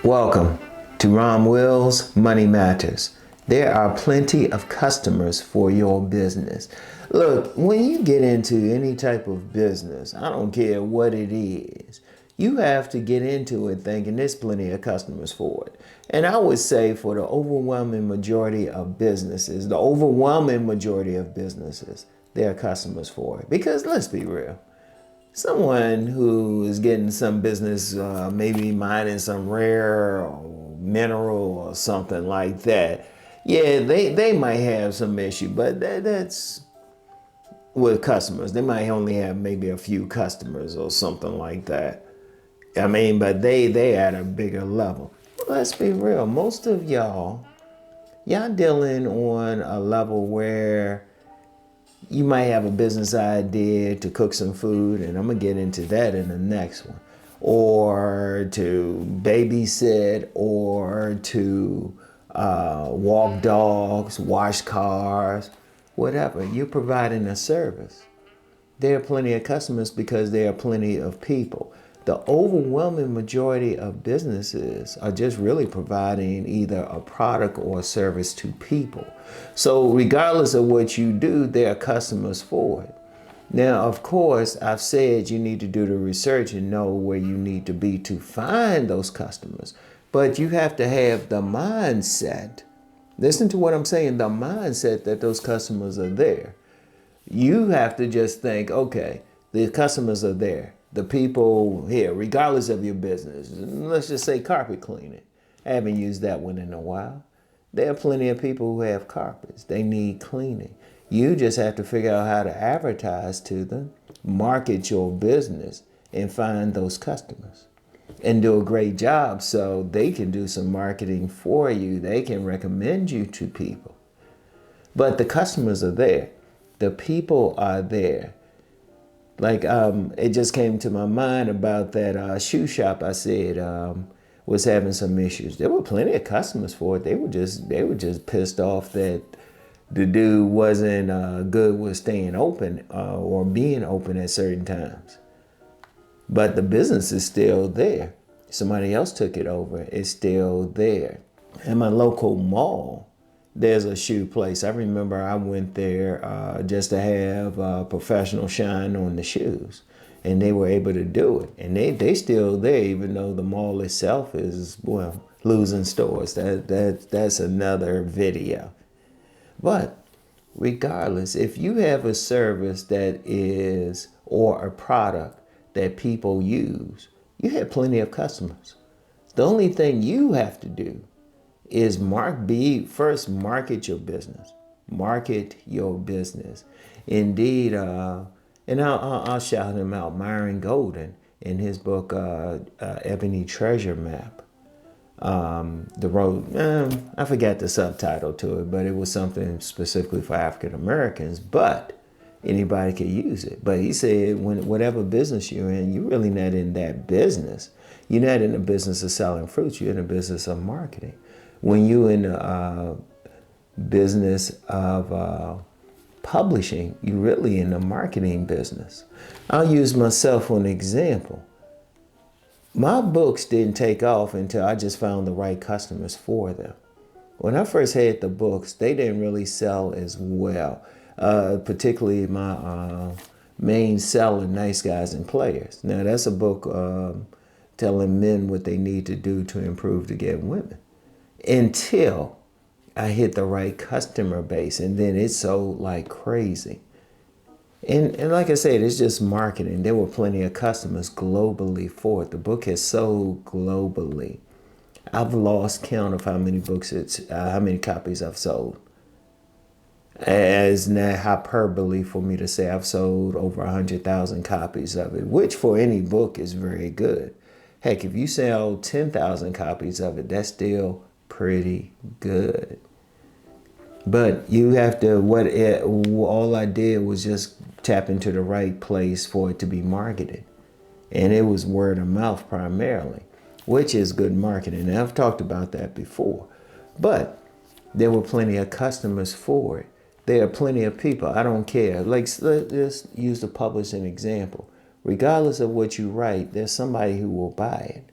Welcome to RomWills Money Matters. There are plenty of customers for your business. Look, when you get into any type of business, I don't care what it is, you have to get into it thinking there's plenty of customers for it. And I would say for the overwhelming majority of businesses, there are customers for it. Because let's be real. Someone who is getting some business, maybe mining some rare mineral or something like that, yeah, they might have some issue, but that's with customers. They might only have maybe a few customers or something like that. I mean, but they at a bigger level. Let's be real. Most of y'all dealing on a level where you might have a business idea to cook some food, and I'm going to get into that in the next one. Or to babysit, or to walk dogs, wash cars, whatever. You're providing a service. There are plenty of customers because there are plenty of people. The overwhelming majority of businesses are just really providing either a product or a service to people. So regardless of what you do, there are customers for it. Now, of course, I've said you need to do the research and know where you need to be to find those customers. But you have to have the mindset. Listen to what I'm saying, the mindset that those customers are there. You have to just think, okay, the customers are there. The people here, regardless of your business, let's just say carpet cleaning. I haven't used that one in a while. There are plenty of people who have carpets. They need cleaning. You just have to figure out how to advertise to them, market your business, and find those customers. And do a great job so they can do some marketing for you. They can recommend you to people. But the customers are there. The people are there. Like, it just came to my mind about that shoe shop I said was having some issues. There were plenty of customers for it. They were just pissed off that the dude wasn't good with staying open or being open at certain times. But the business is still there. Somebody else took it over. It's still there. At my local mall, there's a shoe place. I remember I went there just to have professional shine on the shoes. And they were able to do it. And they still there, even though the mall itself is, well, losing stores. That's another video. But regardless, if you have a service that is, or a product that people use, you have plenty of customers. The only thing you have to do is first market your business. Market your business. Indeed, and I'll shout him out, Myron Golden, in his book, Ebony Treasure Map. The road, I forgot the subtitle to it, but it was something specifically for African Americans, but anybody could use it. But he said, whatever business you're in, you're really not in that business. You're not in the business of selling fruits. You're in the business of marketing. When you're in the business of publishing, you're really in the marketing business. I'll use myself for an example. My books didn't take off until I just found the right customers for them. When I first had the books, they didn't really sell as well. Particularly my main seller, Nice Guys and Players. Now that's a book telling men what they need to do to improve to get women. Until I hit the right customer base, and then it sold like crazy. And like I said, it's just marketing. There were plenty of customers globally for it. The book has sold globally. I've lost count of how many how many copies I've sold. It's not hyperbole for me to say I've sold over 100,000 copies of it, which for any book is very good. Heck, if you sell 10,000 copies of it, that's still pretty good. But you have to, all I did was just tap into the right place for it to be marketed. And it was word of mouth primarily, which is good marketing. And I've talked about that before. But there were plenty of customers for it. There are plenty of people. I don't care. Like, let's use the publishing example. Regardless of what you write, there's somebody who will buy it.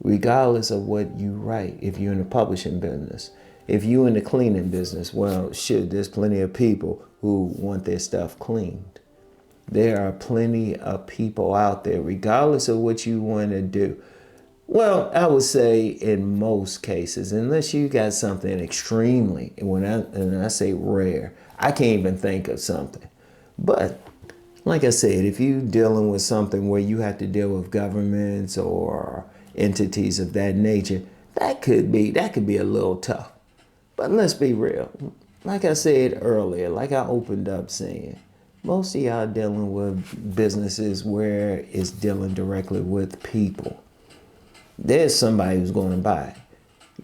regardless of what you write. If you're in the publishing business, if you're in the cleaning business, well, shit, there's plenty of people who want their stuff cleaned. There are plenty of people out there, regardless of what you want to do. Well, I would say in most cases, unless you got something extremely, and I say rare, I can't even think of something. But like I said, if you're dealing with something where you have to deal with governments or entities of that nature, that could be a little tough. But let's be real. Like I said earlier, like I opened up saying, most of y'all dealing with businesses where it's dealing directly with people. There's somebody who's going to buy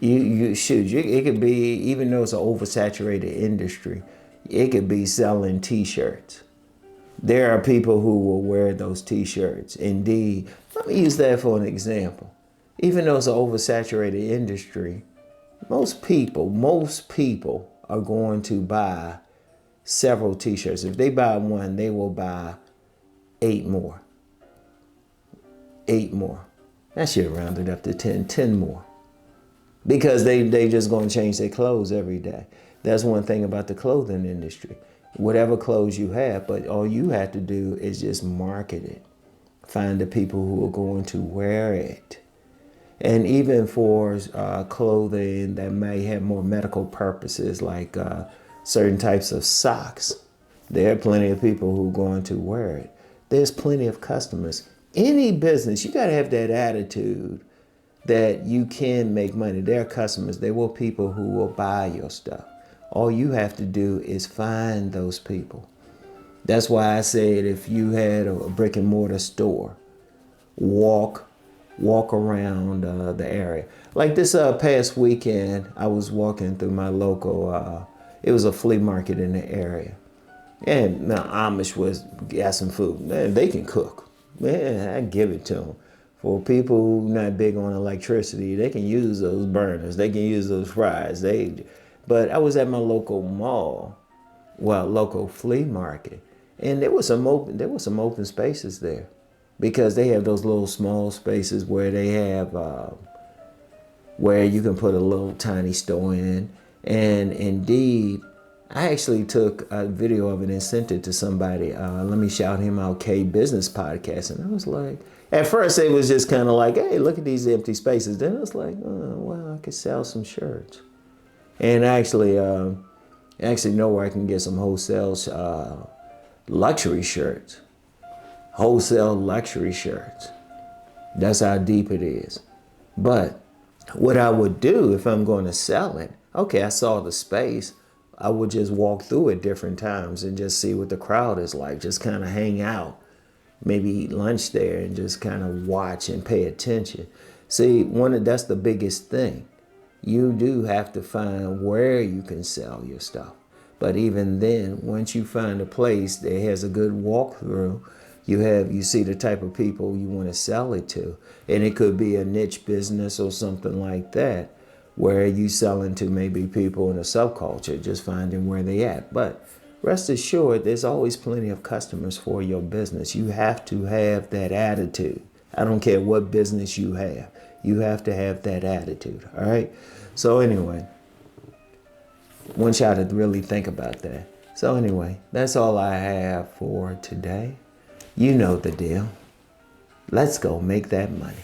it. It could be, even though it's an oversaturated industry, it could be selling t-shirts. There are people who will wear those t-shirts. Indeed, let me use that for an example. Even though it's an oversaturated industry, most people are going to buy several t-shirts. If they buy one, they will buy 8 more. 8 more. That shit rounded up to 10 more. Because they just going to change their clothes every day. That's one thing about the clothing industry. Whatever clothes you have, but all you have to do is just market it. Find the people who are going to wear it. And even for clothing that may have more medical purposes, like certain types of socks, there are plenty of people who are going to wear it. There's plenty of customers. Any business, you got to have that attitude that you can make money. There are customers. There will people who will buy your stuff. All you have to do is find those people. That's why I said if you had a brick and mortar store, walk around the area. Like this past weekend, I was walking through my local, it was a flea market in the area. And now Amish got some food. Man, they can cook. Man, I give it to them. For people who not big on electricity, they can use those burners. They can use those fryers. But I was at my local mall, local flea market, and there was some open spaces there, because they have those little small spaces where they have where you can put a little tiny store in. And indeed, I actually took a video of it and sent it to somebody. Let me shout him out, K Business Podcast. And I was like, at first it was just kind of like, hey, look at these empty spaces. Then I was like, oh, well, I could sell some shirts. And I actually know where I can get some wholesale luxury shirts. Wholesale luxury shirts. That's how deep it is. But what I would do if I'm going to sell it, okay, I saw the space. I would just walk through at different times and just see what the crowd is like. Just kind of hang out, maybe eat lunch there and just kind of watch and pay attention. See, that's the biggest thing. You do have to find where you can sell your stuff. But even then, once you find a place that has a good walkthrough, you see the type of people you want to sell it to. And it could be a niche business or something like that, where you selling to maybe people in a subculture, just finding where they at. But rest assured, there's always plenty of customers for your business. You have to have that attitude. I don't care what business you have. You have to have that attitude, all right? So anyway, want y'all to really think about that. So anyway, that's all I have for today. You know the deal. Let's go make that money.